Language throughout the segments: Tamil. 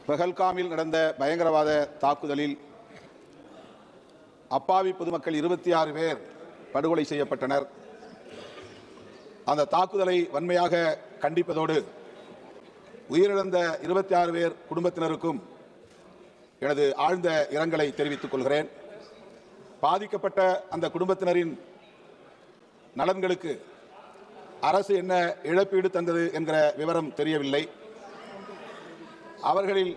பஹல்காமில் நடந்த பயங்கரவாத தாக்குதலில் அப்பாவி பொதுமக்கள் 26 பேர் படுகொலை செய்யப்பட்டனர். அந்த தாக்குதலை வன்மையாக கண்டிப்பதோடு உயிரிழந்த 26 பேர் குடும்பத்தினருக்கும் எனது ஆழ்ந்த இரங்கலை தெரிவித்துக் கொள்கிறேன். பாதிக்கப்பட்ட அந்த குடும்பத்தினரின் நலன்களுக்கு அரசு என்ன இழப்பீடு தந்தது என்கிற விவரம் தெரியவில்லை. அவர்களில்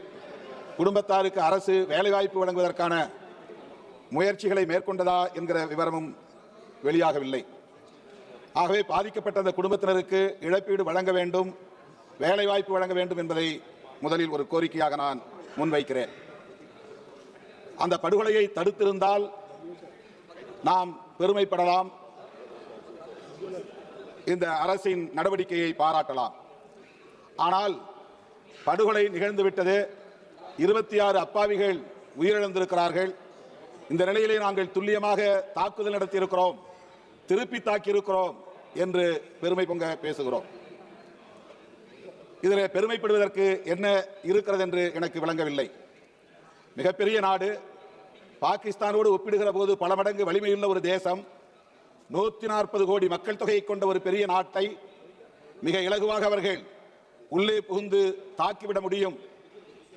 குடும்பத்தாருக்கு அரசு வேலைவாய்ப்பு வழங்குவதற்கான முயற்சிகளை மேற்கொண்டதா என்கிற விவரமும் வெளியாகவில்லை. ஆகவே பாதிக்கப்பட்ட அந்த குடும்பத்தினருக்கு இழப்பீடு வழங்க வேண்டும், வேலைவாய்ப்பு வழங்க வேண்டும் என்பதை முதலில் ஒரு கோரிக்கையாக நான் முன்வைக்கிறேன். அந்த படுகொலையை தடுத்திருந்தால் நாம் பெருமைப்படலாம், இந்த அரசின் நடவடிக்கையை பாராட்டலாம். ஆனால் படுகொலை நிகழ்ந்துவிட்டது, 26 அப்பாவிகள் உயிரிழந்திருக்கிறார்கள். இந்த நிலையிலே நாங்கள் துல்லியமாக தாக்குதல் நடத்தியிருக்கிறோம், திருப்பி தாக்கியிருக்கிறோம் என்று பெருமை பொங்க பேசுகிறோம். இதில் பெருமைப்படுவதற்கு என்ன இருக்கிறது என்று எனக்கு விளங்கவில்லை. மிகப்பெரிய நாடு, பாகிஸ்தானோடு ஒப்பிடுகிற போது பல மடங்கு வலிமையுள்ள ஒரு தேசம், 140 கோடி மக்கள் தொகையை கொண்ட ஒரு பெரிய நாட்டை மிக இலகுவாக அவர்கள் உள்ளே புகுந்து தாக்கிவிட முடியும்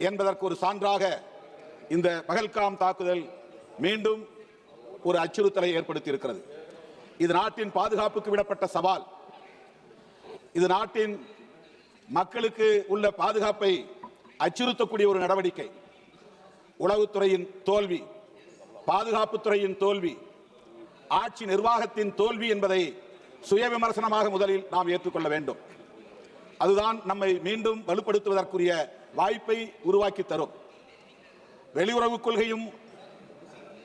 என்பதற்கு ஒரு சான்றாக இந்த பஹல்காம் தாக்குதல் மீண்டும் ஒரு அச்சுறுத்தலை ஏற்படுத்தி இருக்கிறது. இது நாட்டின் பாதுகாப்புக்கு விடப்பட்ட சவால். இது நாட்டின் மக்களுக்கு உள்ள பாதுகாப்பை அச்சுறுத்தக்கூடிய ஒரு நடவடிக்கை. உளவுத்துறையின் தோல்வி, பாதுகாப்புத்துறையின் தோல்வி, ஆட்சி நிர்வாகத்தின் தோல்வி என்பதை சுய விமர்சனமாக முதலில் நாம் ஏற்றுக்கொள்ள வேண்டும். அதுதான் நம்மை மீண்டும் வலுப்படுத்துவதற்குரிய வாய்ப்பை உருவாக்கி தரும். வெளியுறவு கொள்கையும்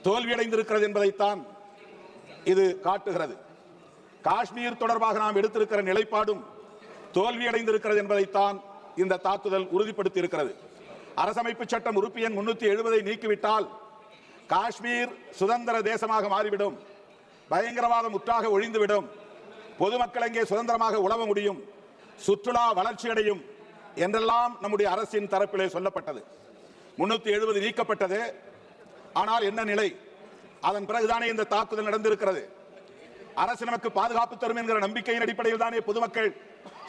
தோல்வியடைந்திருக்கிறது என்பதைத்தான் இது காட்டுகிறது. காஷ்மீர் தொடர்பாக நாம் எடுத்திருக்கிற நிலைப்பாடும் தோல்வியடைந்திருக்கிறது என்பதைத்தான் இந்த தாக்குதல் உறுதிப்படுத்தி இருக்கிறது. அரசமைப்பு சட்டம் உறுப்பு எண் 370 நீக்கிவிட்டால் காஷ்மீர் சுதந்திர தேசமாக மாறிவிடும், பயங்கரவாதம் முற்றாக ஒழிந்துவிடும், பொதுமக்கள் அங்கே சுதந்திரமாக உழவ முடியும், சுற்றுலா வளர்ச்சியடையும் என்றெல்லாம் நம்முடைய அரசின் தரப்பிலே சொல்லப்பட்டது. 370 நீக்கப்பட்டது. ஆனால் என்ன நிலை? அதன் பிறகுதானே இந்த தாக்குதல் நடந்திருக்கிறது. அரசு நமக்கு பாதுகாப்பு தரும் என்கிற நம்பிக்கையின் அடிப்படையில் தானே பொதுமக்கள்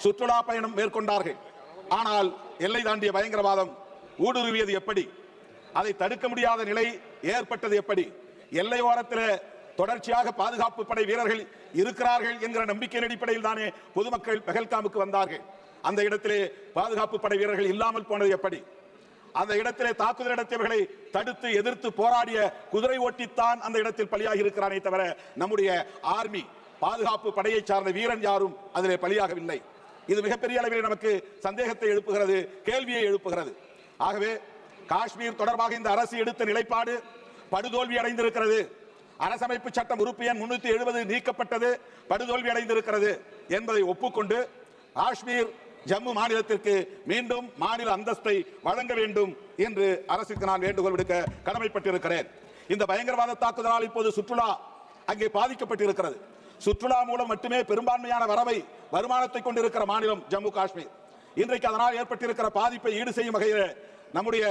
சுற்றுலா பயணம் மேற்கொண்டார்கள். ஆனால் எல்லை தாண்டிய பயங்கரவாதம் ஊடுருவியது எப்படி? அதை தடுக்க முடியாத நிலை ஏற்பட்டது எப்படி? எல்லை ஓரத்தில் தொடர்ச்சியாக பாதுகாப்பு படை வீரர்கள் இருக்கிறார்கள் என்கிற நம்பிக்கையின் அடிப்படையில் தானே பொதுமக்கள் பஹல்காமுக்கு வந்தார்கள். அந்த இடத்திலே பாதுகாப்பு படை வீரர்கள் இல்லாமல் போனது எப்படி? அந்த இடத்திலே தாக்குதல் நடத்தியவர்களை தடுத்து எதிர்த்து போராடிய குதிரை ஓட்டித்தான் அந்த இடத்தில் பலியாகி இருக்கிறானே தவிர நம்முடைய ஆர்மி பாதுகாப்பு படையை சார்ந்த வீரன் யாரும் அதிலே பலியாகவில்லை. இது மிகப்பெரிய அளவில் நமக்கு சந்தேகத்தை எழுப்புகிறது, கேள்வியை எழுப்புகிறது. ஆகவே காஷ்மீர் தொடர்பாக இந்த அரசு எடுத்த நிலைப்பாடு படுதோல்வி அடைந்திருக்கிறது. அரசமைப்பு சட்டம் உறுப்பு எண் 370 நீக்கப்பட்டது, படுதோல்வி அடைந்திருக்கிறது என்பதை ஒப்புக்கொண்டு காஷ்மீர் ஜம்மு மாநிலத்திற்கு மீண்டும் மாநில அந்தஸ்தை வழங்க வேண்டும் என்று அரசுக்கு நான் வேண்டுகோள் விடுக்க கடமைப்பட்டிருக்கிறேன். இந்த பயங்கரவாத தாக்குதலால் இப்போது சுற்றுலா அங்கே பாதிக்கப்பட்டிருக்கிறது. சுற்றுலா மூலம் மட்டுமே பெரும்பான்மையான வருமானத்தை கொண்டிருக்கிற மாநிலம் ஜம்மு காஷ்மீர். இன்றைக்கு அதனால் ஏற்பட்டிருக்கிற பாதிப்பை ஈடு செய்யும் வகையில் நம்முடைய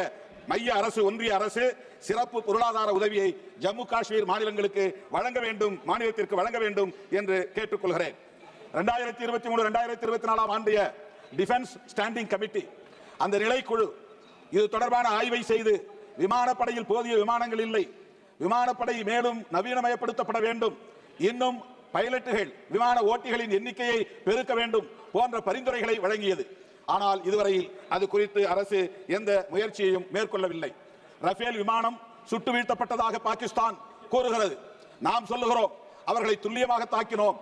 மைய அரசு, ஒன்றிய அரசு சிறப்பு பொருளாதார உதவியை ஜம்மு காஷ்மீர் மாநிலங்களுக்கு வழங்க வேண்டும், மாநிலத்திற்கு வழங்க வேண்டும் என்று கேட்டுக்கொள்கிறேன். 2023-2024 ஆண்டிய டிஃபென்ஸ் ஸ்டாண்டிங் கமிட்டி, அந்த நிலைக்குழு இது தொடர்பான ஆய்வை செய்து விமானப்படையில் போதிய விமானங்கள் இல்லை, விமானப்படை மேலும் நவீனமயப்படுத்தப்பட வேண்டும், இன்னும் பைலட்டுகள் விமான ஓட்டிகளின் எண்ணிக்கையை பெருக்க வேண்டும் போன்ற பரிந்துரைகளை வழங்கியது. ஆனால் இதுவரையில் அது குறித்து அரசு எந்த முயற்சியையும் மேற்கொள்ளவில்லை. ரஃபேல் விமானம் சுட்டு வீழ்த்தப்பட்டதாக பாகிஸ்தான் கூறுகிறது. நாம் சொல்லுகிறோம் அவர்களை துல்லியமாக தாக்கினோம்,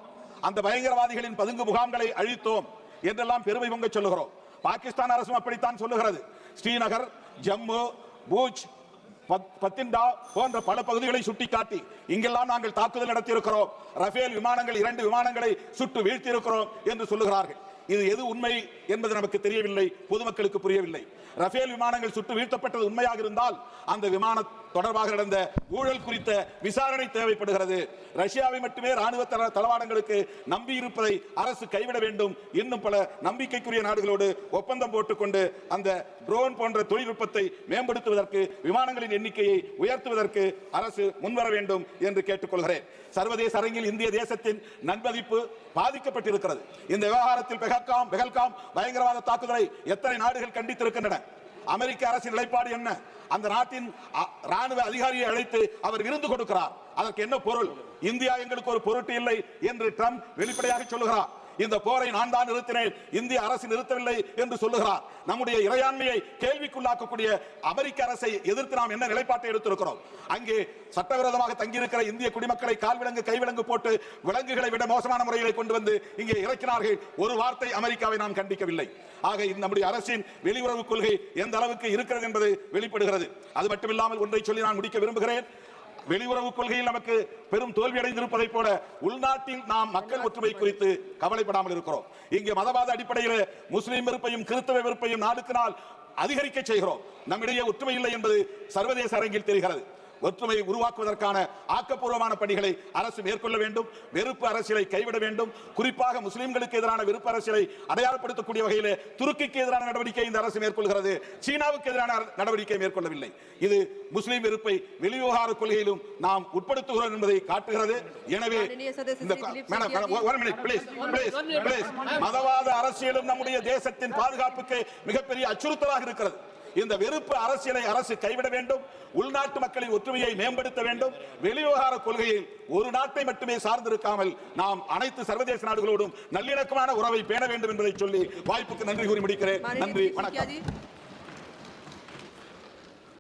அந்த பயங்கரவாதிகளின் பதுங்கு முகாம்களை அழித்தோம் என்றெல்லாம் பெருமை பொங்க சொல்லுகிறோம். பாகிஸ்தான் அரசும் அப்படித்தான் சொல்லுகிறது. ஸ்ரீநகர், ஜம்மு, பூஜ், பத்திண்டா போன்ற பல பகுதிகளை சுட்டிக்காட்டி இங்கெல்லாம் நாங்கள் தாக்குதல் நடத்தியிருக்கிறோம், ரஃபேல் விமானங்கள் 2 விமானங்களை சுட்டு வீழ்த்தியிருக்கிறோம் என்று சொல்லுகிறார்கள். இது எது உண்மை என்பது நமக்கு தெரியவில்லை, பொதுமக்களுக்கு புரியவில்லை. ரஃபேல் விமானங்கள் சுட்டு வீழ்த்தப்பட்டது உண்மையாக இருந்தால் அந்த விமான தொடர்பாக நடந்த ஊழல் குறித்த விசாரணை தேவைப்படுகிறது. ரஷ்யாவை மட்டுமே ராணுவ தளவாடங்களுக்கு நம்பி இருப்பதை அரசு கைவிட வேண்டும். இன்னும் பல நம்பிக்கைக்குரிய நாடுகளோடு ஒப்பந்தம் போட்டுக்கொண்டு அந்த ட்ரோன் போன்ற தொழில்நுட்பத்தை மேம்படுத்துவதற்கு, விமானங்களின் எண்ணிக்கையை உயர்த்துவதற்கு அரசு முன்வர வேண்டும் என்று கேட்டுக்கொள்கிறேன். சர்வதேச அரங்கில் இந்திய தேசத்தின் நன்மதிப்பு பாதிக்கப்பட்டிருக்கிறது. இந்த விவகாரத்தில் பெஹல்காம் பயங்கரவாத தாக்குதலை எத்தனை நாடுகள் கண்டித்திருக்கின்றன? அமெரிக்க அரசின் நிலைப்பாடு என்ன? அந்த நாட்டின் ராணுவ அதிகாரியை அழைத்து அவர் விருந்து கொடுக்கிறார். அதற்கு என்ன பொருள்? இந்தியா எங்களுக்கு ஒரு பொருட்டு இல்லை என்று ட்ரம்ப் வெளிப்படையாக சொல்லுகிறார். இந்த போரை நான் தான் நிறுத்தினேன், இந்திய அரசு நிறுத்தவில்லை என்று சொல்லுகிறார். நம்முடைய இறையாண்மையை கேள்விக்குள்ளாக்கக்கூடிய அமெரிக்க அரசை எதிர்த்து நாம் என்ன நிலைப்பாட்டை எடுத்திருக்கிறோம்? அங்கே சட்டவிரோதமாக தங்கியிருக்கிற இந்திய குடிமக்களை கால்விலங்கு கைவிலங்கு போட்டு விலங்குகளை விட மோசமான முறைகளை கொண்டு வந்து இங்கே இறக்கினார்கள். ஒரு வார்த்தை அமெரிக்காவை நாம் கண்டிக்கவில்லை. ஆக நம்முடைய அரசின் வெளியுறவு கொள்கை எந்த அளவுக்கு இருக்கிறது என்பது வெளிப்படுகிறது. அது மட்டுமில்லாமல் ஒன்றை சொல்லி நான் முடிக்க விரும்புகிறேன். வெளியுறவு கொள்கையில் நமக்கு பெரும் தோல்வி அடைந்திருப்பதை போல உள்நாட்டில் நாம் மக்கள் ஒற்றுமை குறித்து கவலைப்படாமல் இருக்கிறோம். இங்கே மதவாத அடிப்படையில் முஸ்லிம் வெறுப்பையும் கிறிஸ்தவ வெறுப்பையும் நாளுக்கு நாள் அதிகரிக்க செய்கிறோம். நம்மிடையே ஒற்றுமை இல்லை என்பது சர்வதேச அரங்கில் தெரிகிறது. ஒற்றுமையை உருவாக்குவதற்கான ஆக்கப்பூர்வமான பணிகளை அரசு மேற்கொள்ள வேண்டும். வெறுப்பு அரசியலை கைவிட வேண்டும். குறிப்பாக முஸ்லிம்களுக்கு எதிரான வெறுப்பு அரசியலை அடையாளப்படுத்தக்கூடிய வகையில் துருக்கிக்கு எதிரான நடவடிக்கை இந்த அரசு மேற்கொள்கிறது. சீனாவுக்கு எதிரான நடவடிக்கை மேற்கொள்ளவில்லை. இது முஸ்லிம் வெறுப்பை வெளிவிவகார கொள்கையிலும் நாம் உட்படுத்துகிறோம் என்பதை காட்டுகிறது. எனவே மதவாத அரசியலும் நம்முடைய தேசத்தின் பாதுகாப்புக்கு மிகப்பெரிய அச்சுறுத்தலாக இருக்கிறது. இந்த வெறுப்பு அரசியலை அரசு கைவிட வேண்டும். உள்நாட்டு மக்களின் ஒற்றுமையை மேம்படுத்த வேண்டும். வெளிவிவகார கொள்கையில் ஒரு நாட்டை மட்டுமே சார்ந்திருக்காமல் நாம் அனைத்து சர்வதேச நாடுகளோடும் நல்லிணக்கமான உறவை பேண வேண்டும் என்பதை சொல்லி வாய்ப்புக்கு நன்றி கூறி முடிக்கிறேன். நன்றி, வணக்கம்.